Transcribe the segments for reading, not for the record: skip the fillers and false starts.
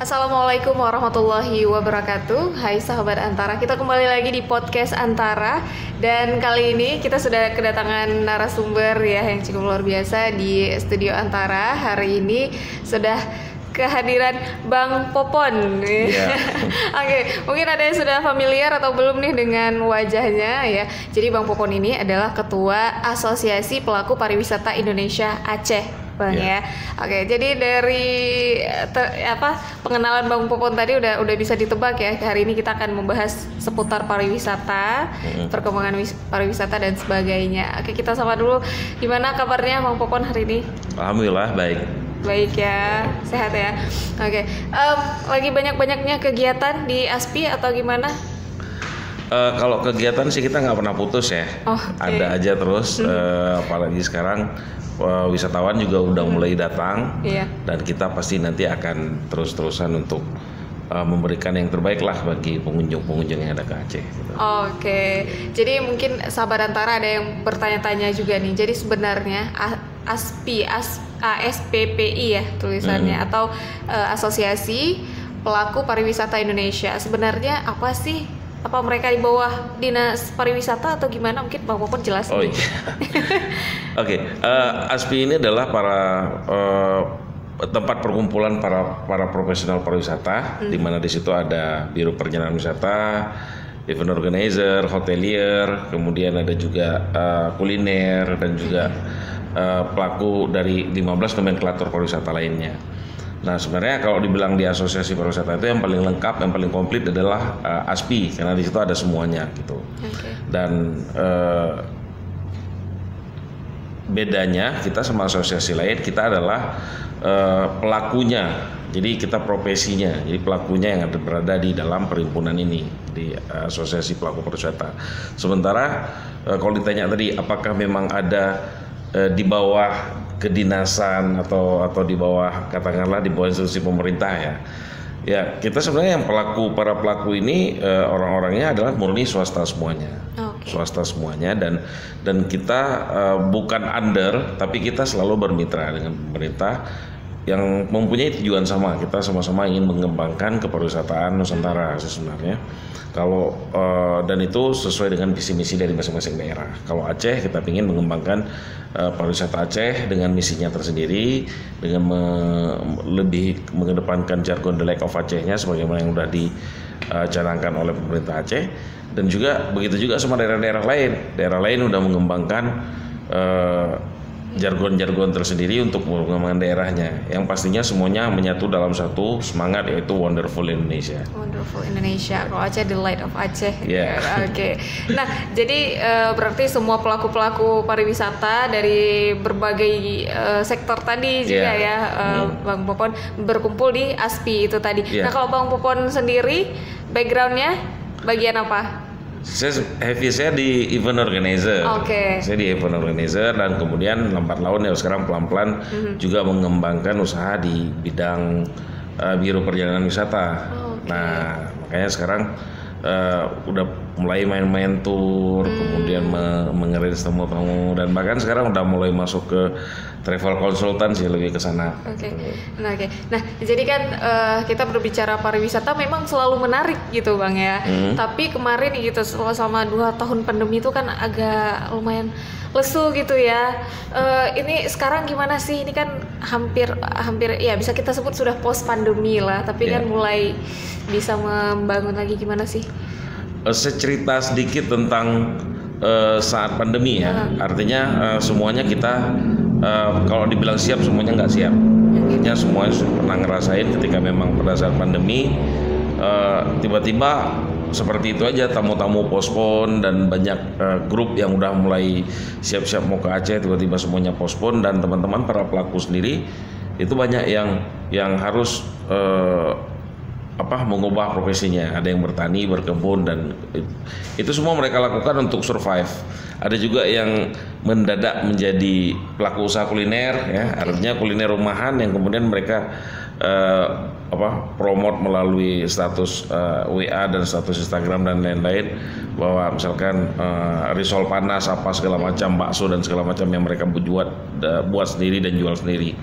Assalamualaikum warahmatullahi wabarakatuh. Hai sahabat Antara, kita kembali lagi di podcast Antara. Dan kali ini kita sudah kedatangan narasumber ya yang cukup luar biasa di studio Antara. Hari ini sudah kehadiran Bang Popon. Yeah. Oke, mungkin ada yang sudah familiar atau belum nih dengan wajahnya ya. Jadi Bang Popon ini adalah Ketua Asosiasi Pelaku Pariwisata Indonesia Aceh. Bang ya. Oke, jadi dari pengenalan Bang Popon tadi udah bisa ditebak ya. Hari ini kita akan membahas seputar pariwisata, perkembangan pariwisata dan sebagainya. Oke, kita sapa dulu. Gimana kabarnya Bang Popon hari ini? Alhamdulillah baik. Baik ya, sehat ya. Oke, lagi banyak-banyaknya kegiatan di ASPI atau gimana? Kalau kegiatan sih kita nggak pernah putus ya. Ada aja terus. Apalagi sekarang wisatawan juga udah mulai datang, dan kita pasti nanti akan terus-terusan untuk memberikan yang terbaik lah bagi pengunjung-pengunjung yang ada ke Aceh. Gitu. Oke, jadi mungkin sahabat Antara ada yang bertanya-tanya juga nih. Jadi sebenarnya ASPPI ya tulisannya atau Asosiasi Pelaku Pariwisata Indonesia. Sebenarnya apa sih? Apa mereka di bawah Dinas Pariwisata atau gimana? Mungkin Bang Popon jelasin. Oh iya. Oke, ASPI ini adalah para tempat perkumpulan para profesional pariwisata, di mana di situ ada Biro Perjalanan Wisata, event organizer, hotelier, kemudian ada juga kuliner dan juga pelaku dari 15 nomenklatur pariwisata lainnya. Nah sebenarnya kalau dibilang di asosiasi pariwisata itu yang paling lengkap, yang paling komplit adalah ASPI, karena di situ ada semuanya gitu. Dan bedanya kita sama asosiasi lain, kita adalah pelakunya, jadi kita profesinya, jadi pelakunya yang berada di dalam perhimpunan ini di asosiasi pelaku pariwisata. Sementara kalau ditanya tadi apakah memang ada di bawah kedinasan atau di bawah katakanlah di bawah institusi pemerintah ya kita sebenarnya yang para pelaku ini orang-orangnya adalah murni swasta semuanya. Swasta semuanya dan kita bukan under, tapi kita selalu bermitra dengan pemerintah yang mempunyai tujuan sama. Kita sama-sama ingin mengembangkan kepariwisataan Nusantara sebenarnya. Kalau dan itu sesuai dengan visi misi dari masing-masing daerah. Kalau Aceh kita ingin mengembangkan pariwisata Aceh dengan misinya tersendiri, dengan lebih mengedepankan jargon The Lake of Acehnya sebagaimana yang sudah dicanangkan oleh pemerintah Aceh, dan juga begitu juga sama daerah-daerah lain. Daerah lain sudah mengembangkan jargon-jargon tersendiri untuk pengembangan daerahnya, yang pastinya semuanya menyatu dalam satu semangat, yaitu Wonderful Indonesia. Wonderful Indonesia, kalau Aceh The Light of Aceh. Oke. Nah, jadi berarti semua pelaku-pelaku pariwisata dari berbagai sektor tadi juga Bang Popon berkumpul di ASPI itu tadi. Nah, kalau Bang Popon sendiri backgroundnya bagian apa? Saya di event organizer. Saya di event organizer dan kemudian lambat laun ya sekarang pelan-pelan juga mengembangkan usaha di bidang Biro Perjalanan Wisata. Nah makanya sekarang udah mulai main-main tour, kemudian mengerin tamu-tamu, dan bahkan sekarang udah mulai masuk ke travel consultant sih, lebih ke sana. Nah, jadi kan kita berbicara pariwisata memang selalu menarik gitu Bang ya. Tapi kemarin gitu selama 2 tahun pandemi itu kan agak lumayan lesu gitu ya. Ini sekarang gimana sih? Ini kan hampir ya bisa kita sebut sudah post pandemi lah, tapi kan mulai bisa membangun lagi. Gimana sih? Saya cerita sedikit tentang saat pandemi ya. Artinya semuanya kita kalau dibilang siap, semuanya nggak siap. Artinya semuanya pernah ngerasain ketika memang pada saat pandemi tiba-tiba seperti itu aja, tamu-tamu pospon dan banyak grup yang udah mulai siap-siap mau ke Aceh tiba-tiba semuanya pospon, dan teman-teman para pelaku sendiri itu banyak yang harus mengubah profesinya. Ada yang bertani, berkebun, dan itu semua mereka lakukan untuk survive. Ada juga yang mendadak menjadi pelaku usaha kuliner ya, artinya kuliner rumahan yang kemudian mereka promote melalui status WA dan status Instagram dan lain-lain, bahwa misalkan risol panas apa segala macam, bakso dan segala macam yang mereka buat sendiri dan jual sendiri.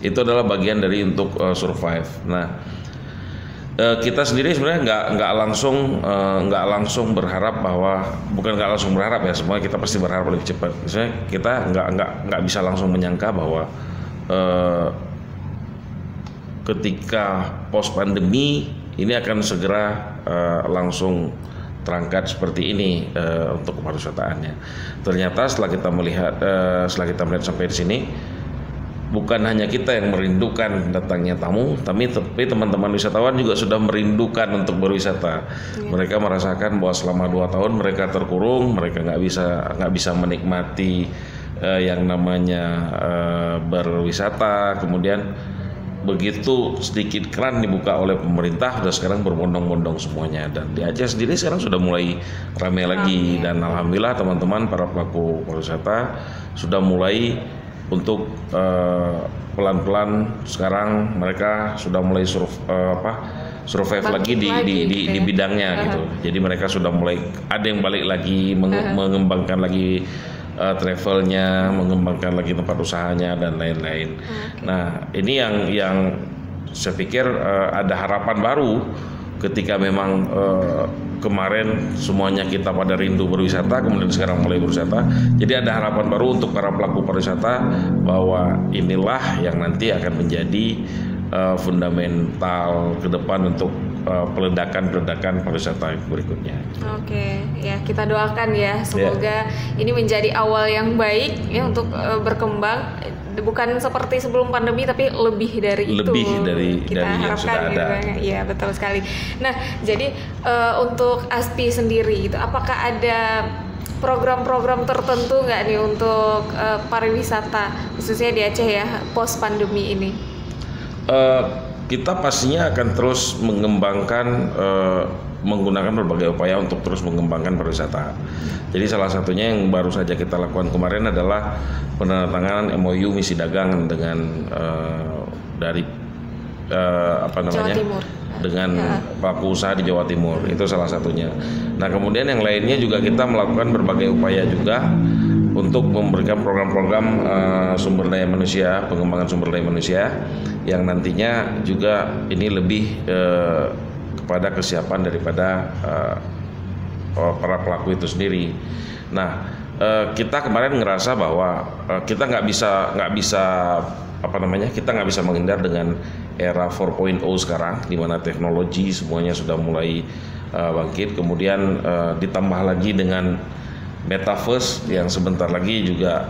Itu adalah bagian dari untuk survive. Nah, Kita sendiri sebenarnya nggak langsung berharap bahwa, bukan nggak langsung berharap ya, semua kita pasti berharap lebih cepat. Misalnya kita nggak bisa langsung menyangka bahwa ketika post pandemi ini akan segera langsung terangkat seperti ini untuk pariwisataannya. Ternyata setelah kita melihat sampai di sini, bukan hanya kita yang merindukan datangnya tamu, tapi teman-teman wisatawan juga sudah merindukan untuk berwisata. Mereka merasakan bahwa selama 2 tahun mereka terkurung, mereka nggak bisa menikmati yang namanya berwisata. Kemudian begitu sedikit keran dibuka oleh pemerintah, sudah sekarang berbondong-bondong semuanya. Dan di Aceh sendiri sekarang sudah mulai ramai lagi, dan alhamdulillah teman-teman para pelaku pariwisata sudah mulai untuk pelan-pelan sekarang mereka sudah mulai survive lagi di bidangnya gitu. Jadi mereka sudah mulai ada yang balik lagi mengembangkan lagi travelnya, mengembangkan lagi tempat usahanya dan lain-lain. Nah, ini yang saya pikir ada harapan baru ketika memang kemarin semuanya kita pada rindu berwisata, kemudian sekarang mulai berwisata. Jadi ada harapan baru untuk para pelaku pariwisata bahwa inilah yang nanti akan menjadi fundamental ke depan untuk peledakan pariwisata berikutnya. Oke, ya kita doakan ya, semoga ini menjadi awal yang baik ya untuk berkembang, bukan seperti sebelum pandemi tapi lebih dari kita harapkan gitu kan. Iya, betul sekali. Nah, jadi untuk ASPI sendiri itu apakah ada program-program tertentu nggak nih untuk pariwisata khususnya di Aceh ya post pandemi ini? Kita pastinya akan terus mengembangkan, menggunakan berbagai upaya untuk terus mengembangkan pariwisata. Jadi salah satunya yang baru saja kita lakukan kemarin adalah penandatanganan MOU misi dagang dengan dari Jawa Timur, dengan pelaku usaha di Jawa Timur. Itu salah satunya. Nah, kemudian yang lainnya juga kita melakukan berbagai upaya juga untuk memberikan program-program sumber daya manusia, pengembangan sumber daya manusia yang nantinya juga ini lebih kepada kesiapan daripada para pelaku itu sendiri. Nah, kita kemarin ngerasa bahwa kita nggak bisa menghindar dengan era 4.0 sekarang, di mana teknologi semuanya sudah mulai bangkit. Kemudian ditambah lagi dengan Metaverse yang sebentar lagi juga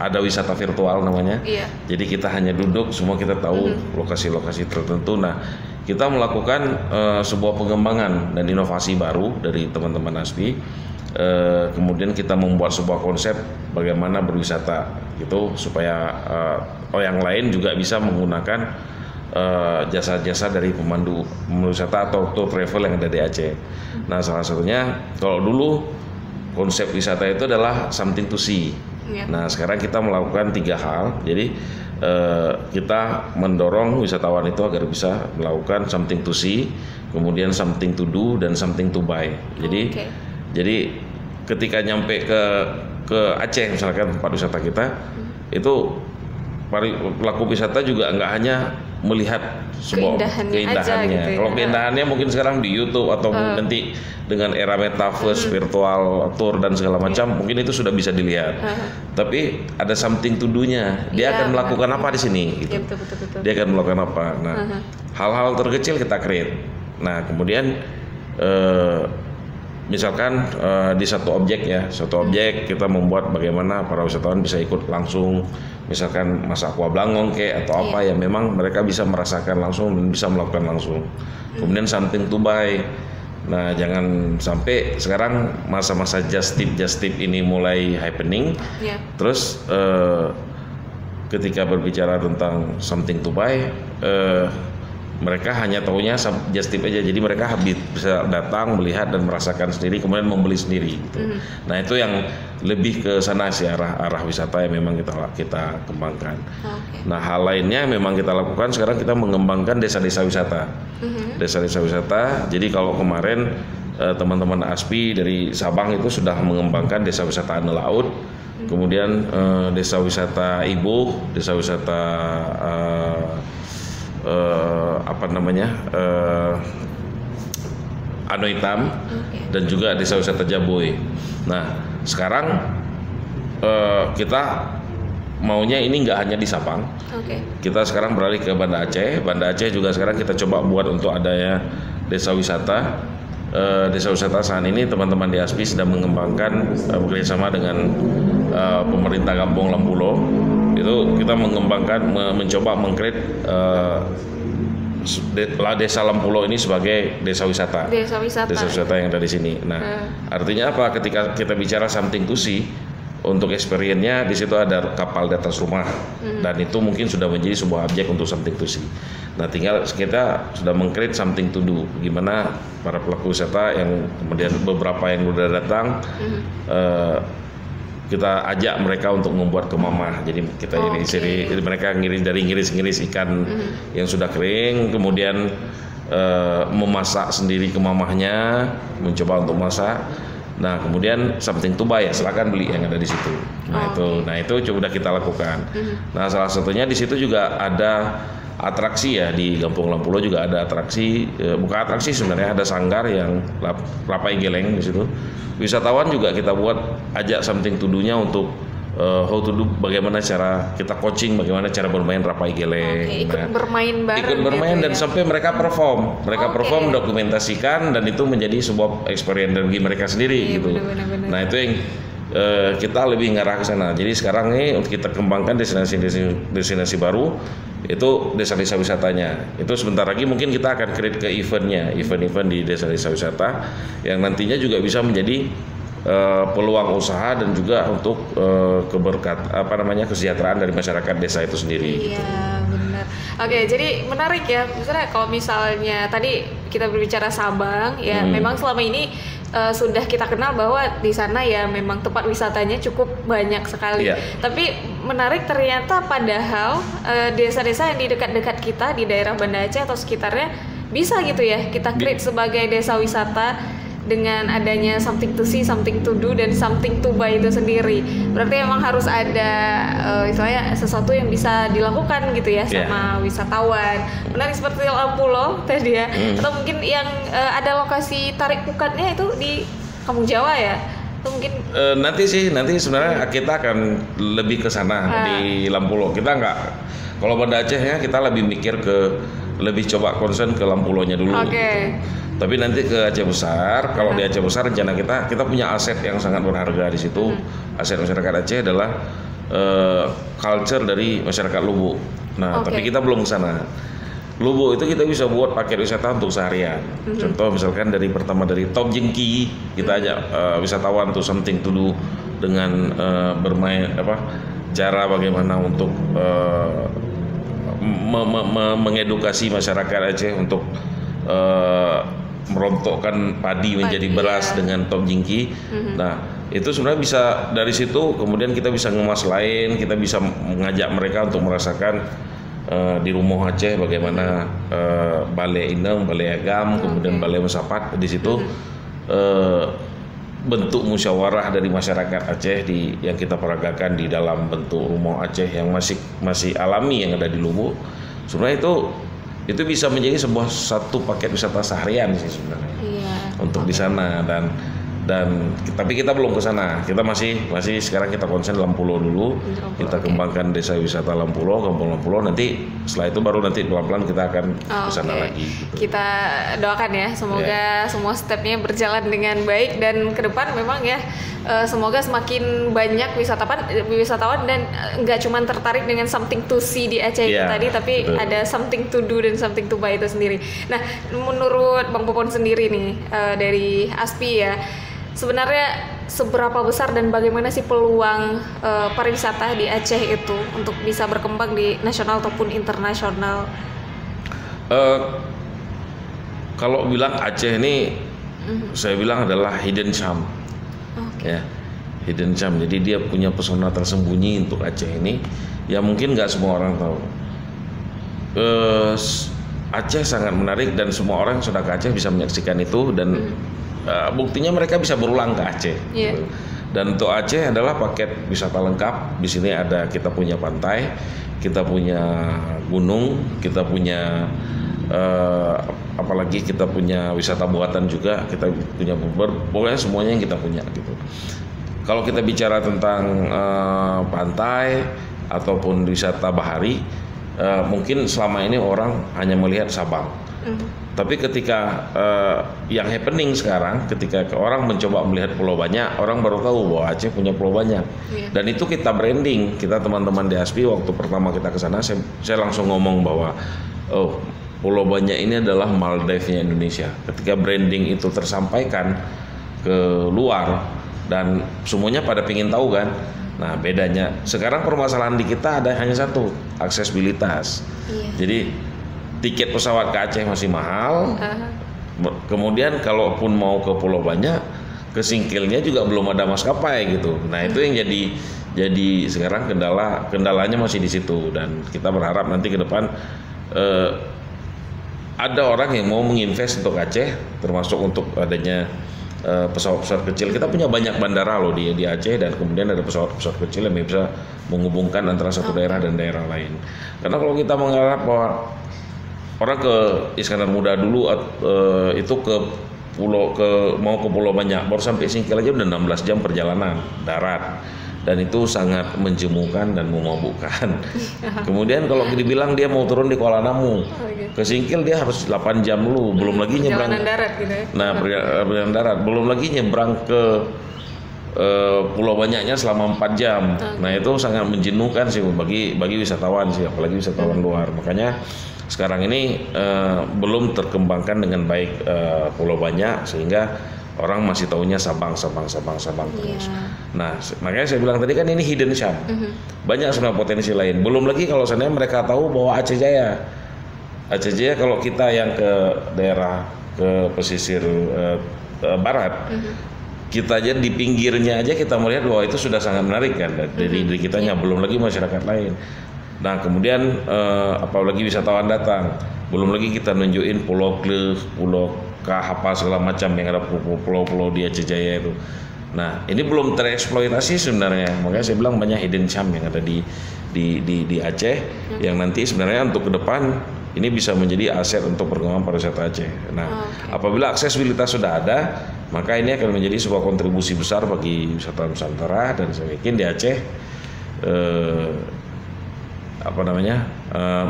ada wisata virtual namanya. Jadi kita hanya duduk, semua kita tahu lokasi-lokasi tertentu. Nah, kita melakukan sebuah pengembangan dan inovasi baru dari teman-teman ASPI. Kemudian kita membuat sebuah konsep bagaimana berwisata gitu supaya yang lain juga bisa menggunakan jasa-jasa dari pemandu wisata atau tour travel yang ada di Aceh. Nah, salah satunya kalau dulu konsep wisata itu adalah something to see. Nah, sekarang kita melakukan 3 hal. Jadi kita mendorong wisatawan itu agar bisa melakukan something to see, kemudian something to do, dan something to buy. Jadi ketika nyampe ke Aceh misalkan tempat wisata kita, itu pelaku wisata juga nggak hanya melihat sebuah keindahannya. Gitu ya. Kalau keindahannya mungkin sekarang di YouTube atau nanti dengan era metaverse, virtual tour dan segala macam, mungkin itu sudah bisa dilihat. Tapi ada something to do-nya. Dia akan melakukan apa di sini? Gitu. Ya, betul. Dia akan melakukan apa? Nah, hal-hal terkecil kita create. Nah, kemudian misalkan di satu objek kita membuat bagaimana para wisatawan bisa ikut langsung, misalkan masak aqua blangong atau apa yang memang mereka bisa merasakan langsung dan bisa melakukan langsung. Kemudian something to buy. Nah, jangan sampai sekarang masa-masa just tip ini mulai happening. Terus ketika berbicara tentang something to buy, mereka hanya taunya just tip aja. Jadi mereka bisa datang, melihat dan merasakan sendiri, kemudian membeli sendiri gitu. Nah, itu yang lebih ke sana sih arah wisata yang memang kita kembangkan. Nah, hal lainnya memang kita lakukan sekarang, kita mengembangkan desa-desa wisata. Desa-desa wisata. Jadi kalau kemarin teman-teman ASPI dari Sabang itu sudah mengembangkan desa wisata Ane Laut. Kemudian desa wisata Ibu, desa wisata Anoitam, dan juga desa wisata Jaboy. Nah, sekarang kita maunya ini nggak hanya di Sapang. Kita sekarang beralih ke Banda Aceh. Banda Aceh juga sekarang kita coba buat untuk adanya desa wisata. Desa wisata saat ini teman-teman di ASPI sedang mengembangkan bekerjasama dengan pemerintah Kampung Lampulo. Itu kita mencoba mengkreat desa Lampulo ini sebagai desa wisata. Desa wisata yang ada di sini. Nah, artinya apa? Ketika kita bicara something to see, untuk experience-nya di situ ada kapal di atas rumah, dan itu mungkin sudah menjadi sebuah objek untuk something to see. Nah, tinggal kita sudah meng-create something to do. Gimana para pelaku wisata yang kemudian beberapa yang sudah datang, kita ajak mereka untuk membuat kemamah. Jadi kita jadi mereka ngiris ikan yang sudah kering, kemudian memasak sendiri kemamahnya, mencoba untuk masak. Nah, kemudian something to buy, ya silakan beli yang ada di situ. Nah, itu sudah kita lakukan. Nah, salah satunya di situ juga ada atraksi ya, di Kampung Lampulo juga ada atraksi, bukan atraksi sebenarnya, ada sanggar yang Rapai Geleng di situ. Wisatawan juga kita buat ajak something to do-nya untuk how to do, bagaimana cara kita coaching, bagaimana cara bermain Rapai Geleng. Ikut bermain bareng. Ikut bermain gitu, dan sampai mereka perform. Perform, dokumentasikan, dan itu menjadi sebuah experience bagi mereka sendiri gitu. Bener. Nah, itu yang kita lebih ngarah ke sana. Jadi sekarang ini untuk kita kembangkan destinasi baru, itu desa-desa wisatanya. Itu sebentar lagi mungkin kita akan create ke event-event di desa-desa wisata yang nantinya juga bisa menjadi peluang usaha dan juga untuk kesejahteraan dari masyarakat desa itu sendiri. Iya, benar. Oke, jadi menarik ya. Misalnya tadi kita berbicara Sabang, ya memang selama ini sudah kita kenal bahwa di sana ya memang tempat wisatanya cukup banyak sekali. Tapi menarik ternyata padahal desa-desa yang di dekat-dekat kita di daerah Banda Aceh atau sekitarnya bisa gitu ya kita create sebagai desa wisata dengan adanya something to see, something to do, dan something to buy itu sendiri. Berarti emang harus ada misalnya sesuatu yang bisa dilakukan gitu ya sama wisatawan. Menarik seperti Lampulo tadi ya. Atau mungkin yang ada lokasi tarik pukatnya itu di Kampung Jawa ya. Atau mungkin nanti sebenarnya kita akan lebih ke sana di Lampulo. Kita nggak, kalau Banda Aceh ya kita lebih mikir lebih coba concern ke Lampulonya dulu. Tapi nanti ke Aceh Besar, kalau di Aceh Besar rencana kita punya aset yang sangat berharga di situ. Aset masyarakat Aceh adalah culture dari masyarakat Lubuk. Nah, tapi kita belum ke sana. Lubuk itu kita bisa buat paket wisata untuk seharian. Contoh misalkan dari Top Jengki, kita ajak wisatawan to something to do dengan bermain cara bagaimana untuk mengedukasi masyarakat Aceh untuk merontokkan padi menjadi beras dengan Top Jingki. Nah, itu sebenarnya bisa dari situ kemudian kita bisa ngemas lain, kita bisa mengajak mereka untuk merasakan di Rumah Aceh bagaimana Balai Ineng, Balai Agam, kemudian Balai Mesapat. Di situ bentuk musyawarah dari masyarakat Aceh yang kita peragakan di dalam bentuk Rumah Aceh yang masih alami yang ada di Lubuk. Sebenarnya itu bisa menjadi satu paket wisata seharian sih sebenarnya untuk di sana, tapi kita belum ke sana. Kita masih sekarang kita konsen Lampulo dulu. Kita kembangkan desa wisata Lampulo, Kampung Lampulo. Nanti setelah itu baru nanti pelan-pelan kita akan ke sana lagi gitu. Kita doakan ya semoga semua stepnya berjalan dengan baik, dan ke depan memang ya semoga semakin banyak wisatawan dan nggak cuma tertarik dengan something to see di Aceh itu tadi, tapi ada something to do dan something to buy itu sendiri. Nah, menurut Bang Popon sendiri nih dari ASPI ya, sebenarnya seberapa besar dan bagaimana sih peluang pariwisata di Aceh itu untuk bisa berkembang di nasional ataupun internasional? Kalau bilang Aceh ini, saya bilang adalah hidden charm. Hidden charm. Jadi dia punya pesona tersembunyi untuk Aceh ini, yang mungkin nggak semua orang tahu. Aceh sangat menarik dan semua orang yang sudah ke Aceh bisa menyaksikan itu, dan buktinya mereka bisa berulang ke Aceh. Dan untuk Aceh adalah paket wisata lengkap. Di sini kita punya pantai, kita punya gunung, kita punya apalagi kita punya wisata buatan juga, kita punya pokoknya semuanya yang kita punya gitu. Kalau kita bicara tentang pantai ataupun wisata bahari, mungkin selama ini orang hanya melihat Sabang. Tapi ketika yang happening sekarang, ketika orang mencoba melihat Pulau Banyak, orang baru tahu bahwa Aceh punya Pulau Banyak. Dan itu kita branding, kita teman-teman di ASPI waktu pertama kita ke sana, saya langsung ngomong bahwa Pulau Banyak ini adalah Maldives-nya Indonesia. Ketika branding itu tersampaikan ke luar dan semuanya pada pingin tahu kan. Nah bedanya sekarang permasalahan di kita hanya satu, aksesibilitas. Jadi tiket pesawat ke Aceh masih mahal. Kemudian kalaupun mau ke Pulau Banyak, ke Singkilnya juga belum ada maskapai gitu. Nah itu yang jadi sekarang kendalanya masih di situ, dan kita berharap nanti ke depan ada orang yang mau menginvest untuk Aceh, termasuk untuk adanya pesawat-pesawat kecil. Kita punya banyak bandara loh di Aceh, dan kemudian ada pesawat-pesawat kecil yang bisa menghubungkan antara satu daerah dan daerah lain. Karena kalau kita mengharap bahwa orang ke Iskandar Muda dulu itu mau ke Pulau Banyak, baru sampai Singkil aja udah 16 jam perjalanan darat, dan itu sangat menjemukan dan memabukkan. Kemudian kalau dibilang dia mau turun di Kuala Namu, ke Singkil dia harus 8 jam dulu, belum lagi nyebrang darat gitu ya. Nah, perjalanan darat, belum lagi nyebrang ke Pulau Banyaknya selama 4 jam. Nah, itu sangat menjenuhkan sih bagi wisatawan sih, apalagi wisatawan luar. Makanya sekarang ini belum terkembangkan dengan baik Pulau Banyak, sehingga orang masih taunya Sabang terus. Nah, makanya saya bilang tadi kan ini hidden gem. Banyak sebenarnya potensi lain. Belum lagi kalau seandainya mereka tahu bahwa Aceh Jaya kalau kita yang ke daerah ke pesisir barat, kita aja di pinggirnya aja kita melihat bahwa itu sudah sangat menarik kan dari kitanya, belum lagi masyarakat lain. Nah kemudian apalagi wisatawan datang, belum lagi kita nunjukin Pulau Kleh, Pulau Kahapa segala macam yang ada pulau-pulau di Aceh Jaya itu. Nah ini belum tereksploitasi sebenarnya, makanya saya bilang banyak hidden gem yang ada di Aceh yang nanti sebenarnya untuk ke depan ini bisa menjadi aset untuk perkembangan pariwisata Aceh. Nah apabila aksesibilitas sudah ada, maka ini akan menjadi sebuah kontribusi besar bagi wisata Nusantara, dan saya yakin di Aceh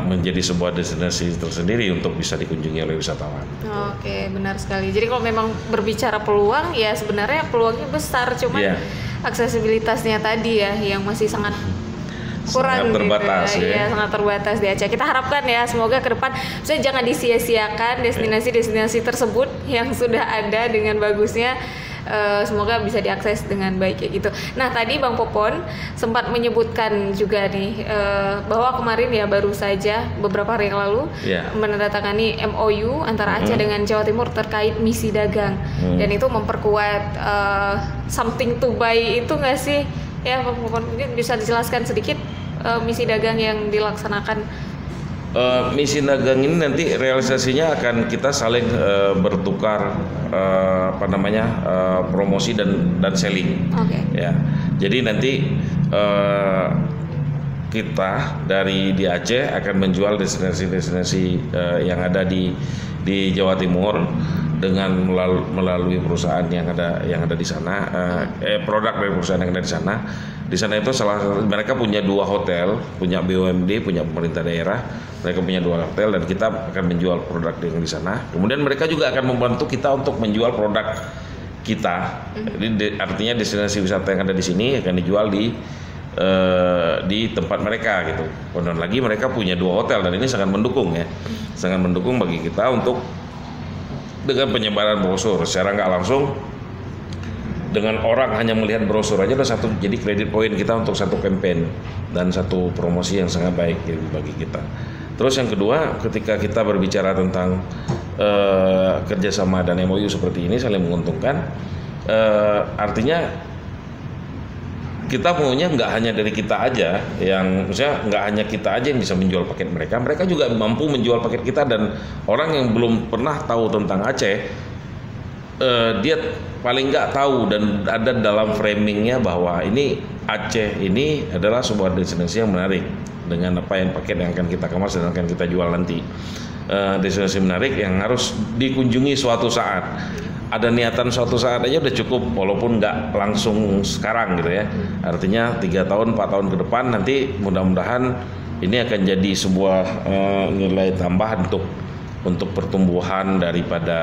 menjadi sebuah destinasi tersendiri untuk bisa dikunjungi oleh wisatawan. Oke, benar sekali. Jadi kalau memang berbicara peluang, ya sebenarnya peluangnya besar, cuman aksesibilitasnya tadi ya yang masih sangat kurang, sangat terbatas gitu. ya. Sangat terbatas di Aceh. Kita harapkan ya semoga ke depan jangan disia-siakan destinasi-destinasi tersebut yang sudah ada dengan bagusnya. Semoga bisa diakses dengan baik kayak gitu. Nah tadi Bang Popon sempat menyebutkan juga nih bahwa kemarin ya baru saja beberapa hari yang lalu menandatangani MOU antara Aceh dengan Jawa Timur terkait misi dagang, dan itu memperkuat something to buy itu nggak sih ya Bang Popon? Mungkin bisa dijelaskan sedikit misi dagang yang dilaksanakan. Misi dagang ini nanti realisasinya akan kita saling bertukar promosi dan selling. Ya. Jadi nanti kita dari di Aceh akan menjual destinasi yang ada di Jawa Timur dengan melalui perusahaan yang ada di sana, produk dari perusahaan yang ada di sana. Di sana itu mereka punya 2 hotel, punya BUMD, punya pemerintah daerah. Mereka punya 2 hotel dan kita akan menjual produk yang di sana. Kemudian mereka juga akan membantu kita untuk menjual produk kita. Jadi artinya destinasi wisata yang ada di sini akan dijual di tempat mereka gitu. Dan lagi mereka punya 2 hotel, dan ini sangat mendukung ya. Sangat mendukung bagi kita untuk dengan penyebaran brosur secara nggak langsung. Dengan orang hanya melihat brosur aja udah jadi kredit poin kita untuk satu campaign dan satu promosi yang sangat baik bagi kita. Terus yang kedua, ketika kita berbicara tentang kerjasama dan MOU seperti ini saling menguntungkan, artinya kita maunya nggak hanya dari kita aja, yang misalnya nggak hanya kita aja yang bisa menjual paket mereka juga mampu menjual paket kita, dan orang yang belum pernah tahu tentang Aceh, dia paling nggak tahu dan ada dalam framingnya bahwa ini Aceh ini adalah sebuah destinasi yang menarik dengan apa yang paket yang akan kita kemas dan akan kita jual nanti. Destinasi menarik yang harus dikunjungi suatu saat. Ada niatan suatu saat aja udah cukup, walaupun nggak langsung sekarang gitu ya. Artinya 3 tahun, 4 tahun ke depan nanti mudah-mudahan ini akan jadi sebuah nilai tambah untuk pertumbuhan daripada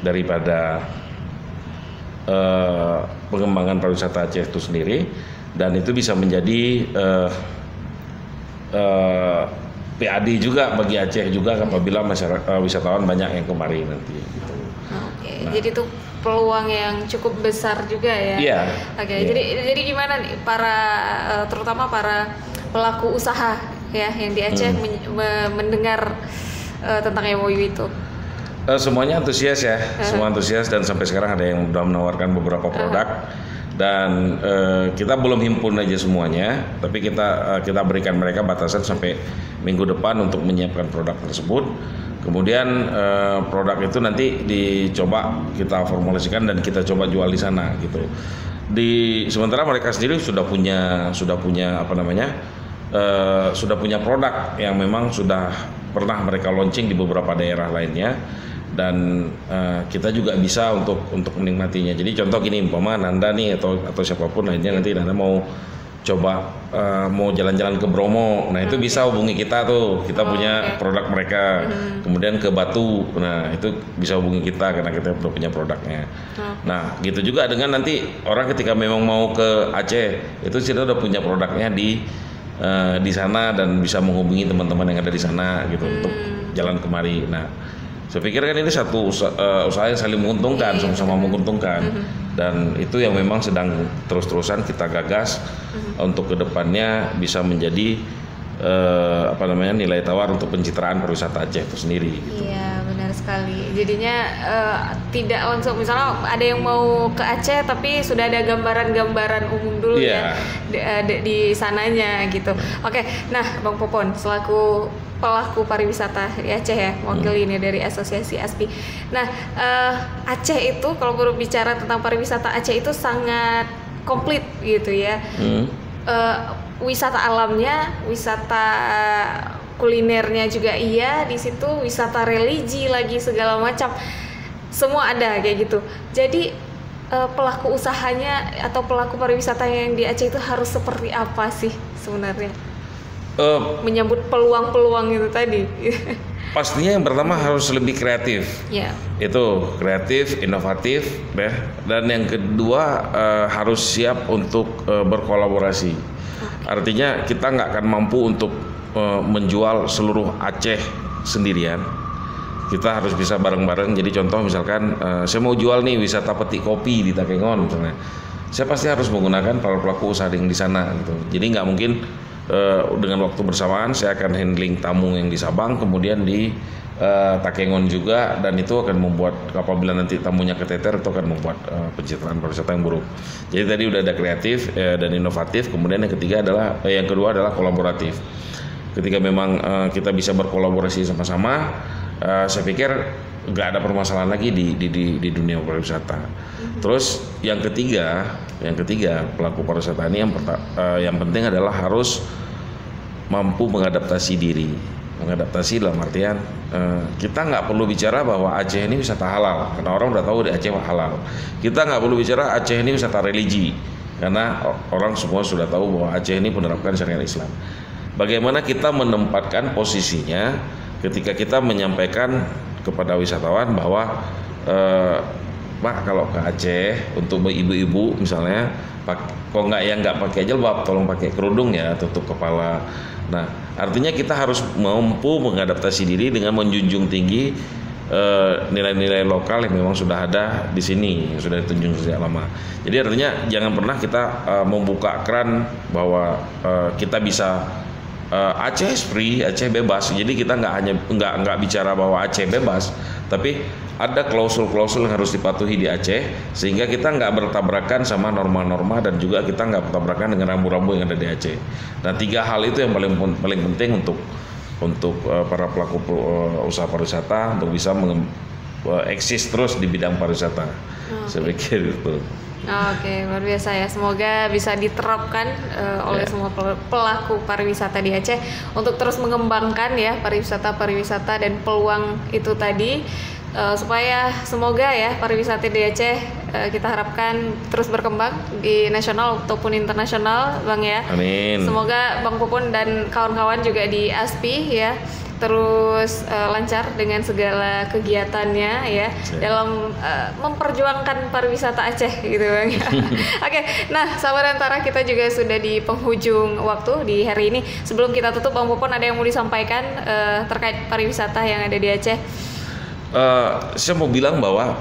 daripada pengembangan pariwisata Aceh itu sendiri, dan itu bisa menjadi PAD juga bagi Aceh juga apabila masyarakat wisatawan banyak yang kemari nanti. Gitu. Oke, jadi itu peluang yang cukup besar juga ya. Iya. Oke, jadi gimana nih terutama para pelaku usaha ya yang di Aceh mendengar tentang MOU itu? Semuanya antusias ya, semua antusias, dan sampai sekarang ada yang sudah menawarkan beberapa produk. Dan kita belum himpun aja semuanya, tapi kita berikan mereka batasan sampai minggu depan untuk menyiapkan produk tersebut. Kemudian produk itu nanti dicoba kita formulasikan dan kita coba jual di sana gitu. Sementara mereka sendiri sudah punya produk yang memang sudah pernah mereka launching di beberapa daerah lainnya. Dan kita juga bisa untuk menikmatinya. Jadi contoh gini, umpama Nanda nih atau siapapun lainnya nanti Nanda mau coba mau jalan-jalan ke Bromo, nah itu bisa hubungi kita tuh, kita punya produk mereka. Kemudian ke Batu, nah itu bisa hubungi kita karena kita udah punya produknya. Nah gitu juga dengan nanti orang ketika memang mau ke Aceh, itu kita udah punya produknya di sana dan bisa menghubungi teman-teman yang ada di sana gitu untuk jalan kemari. Nah, saya pikir kan ini satu usaha yang saling menguntungkan, sama-sama menguntungkan, dan itu yang memang sedang terus-terusan kita gagas untuk kedepannya bisa menjadi nilai tawar untuk pencitraan pariwisata Aceh itu sendiri. Gitu. Iya, benar sekali. Jadinya tidak langsung, misalnya ada yang mau ke Aceh tapi sudah ada gambaran-gambaran umum dulu ya di sananya gitu. Oke, nah Bang Popon selaku pelaku pariwisata di Aceh ya, wakil ini dari Asosiasi ASPI. Nah, Aceh itu kalau berbicara tentang pariwisata Aceh itu sangat komplit gitu ya. Wisata alamnya, wisata kulinernya juga iya di situ, wisata religi lagi segala macam, semua ada kayak gitu. Jadi pelaku usahanya atau pelaku pariwisata yang di Aceh itu harus seperti apa sih sebenarnya? Menyambut peluang-peluang itu tadi. Pastinya yang pertama harus lebih kreatif. Itu kreatif, inovatif, dan yang kedua harus siap untuk berkolaborasi. Artinya kita nggak akan mampu untuk menjual seluruh Aceh sendirian. Kita harus bisa bareng-bareng. Jadi contoh misalkan saya mau jual nih wisata petik kopi di Takengon misalnya. Saya pasti harus menggunakan para pelaku usaha yang di sana gitu. Jadi nggak mungkin dengan waktu bersamaan saya akan handling tamu yang di Sabang kemudian di Takengon juga, dan itu akan membuat apabila nanti tamunya keteter itu akan membuat pencitraan pariwisata yang buruk. Jadi tadi udah ada kreatif dan inovatif, kemudian yang kedua adalah kolaboratif. Ketika memang kita bisa berkolaborasi sama-sama, saya pikir nggak ada permasalahan lagi di dunia pariwisata. Terus yang ketiga pelaku pariwisata ini yang penting adalah harus mampu mengadaptasi diri. Mengadaptasi dalam artian kita nggak perlu bicara bahwa Aceh ini wisata halal karena orang udah tahu di Aceh halal. Kita nggak perlu bicara Aceh ini wisata religi karena orang semua sudah tahu bahwa Aceh ini menerapkan syariat Islam. Bagaimana kita menempatkan posisinya ketika kita menyampaikan kepada wisatawan bahwa Pak kalau ke Aceh untuk ibu-ibu misalnya, kalau nggak pakai jilbab tolong pakai kerudung ya, tutup kepala. Nah artinya kita harus mampu mengadaptasi diri dengan menjunjung tinggi nilai-nilai lokal yang memang sudah ada di sini, yang sudah ditunjung sejak lama. Jadi artinya jangan pernah kita membuka keran bahwa kita bisa Aceh free, Aceh bebas. Jadi kita nggak bicara bahwa Aceh bebas, tapi ada klausul-klausul yang harus dipatuhi di Aceh sehingga kita nggak bertabrakan sama norma-norma dan juga kita nggak bertabrakan dengan rambu-rambu yang ada di Aceh. Nah 3 hal itu yang paling penting untuk para pelaku usaha pariwisata untuk bisa eksis terus di bidang pariwisata. Saya pikir itu. Oke, luar biasa ya. Semoga bisa diterapkan oleh semua pelaku pariwisata di Aceh untuk terus mengembangkan ya pariwisata dan peluang itu tadi, supaya semoga ya pariwisata di Aceh kita harapkan terus berkembang di nasional ataupun internasional, Bang ya. Amin. Semoga Bang Popon dan kawan-kawan juga di ASPI ya terus lancar dengan segala kegiatannya ya dalam memperjuangkan pariwisata Aceh gitu Bang. Oke, nah sahabat Antara, kita juga sudah di penghujung waktu di hari ini. Sebelum kita tutup, Bang Popon ada yang mau disampaikan terkait pariwisata yang ada di Aceh? Saya mau bilang bahwa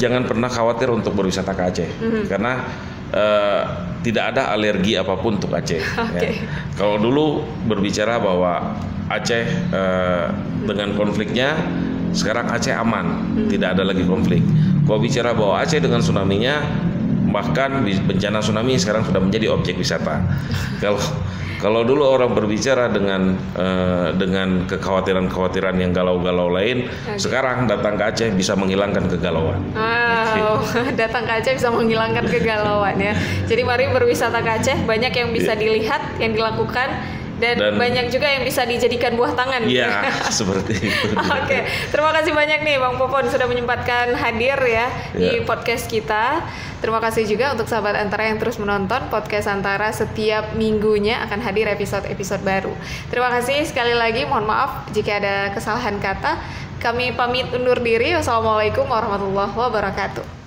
jangan pernah khawatir untuk berwisata ke Aceh, karena tidak ada alergi apapun untuk Aceh. Ya. Kalau dulu berbicara bahwa Aceh dengan konfliknya, sekarang Aceh aman, tidak ada lagi konflik. Kalau bicara bahwa Aceh dengan tsunami-nya, bahkan bencana tsunami sekarang sudah menjadi objek wisata. Kalau dulu orang berbicara dengan kekhawatiran yang galau-galau lain, sekarang datang ke Aceh bisa menghilangkan kegalauan. Wow, datang ke Aceh bisa menghilangkan kegalauan ya. Jadi mari berwisata ke Aceh, banyak yang bisa dilihat, yang dilakukan. Dan banyak juga yang bisa dijadikan buah tangan. Iya, seperti itu. Oke, terima kasih banyak nih Bang Popon sudah menyempatkan hadir ya di podcast kita. Terima kasih juga untuk sahabat Antara yang terus menonton podcast Antara. Setiap minggunya akan hadir episode-episode baru. Terima kasih sekali lagi, mohon maaf jika ada kesalahan kata. Kami pamit undur diri. Wassalamualaikum warahmatullahi wabarakatuh.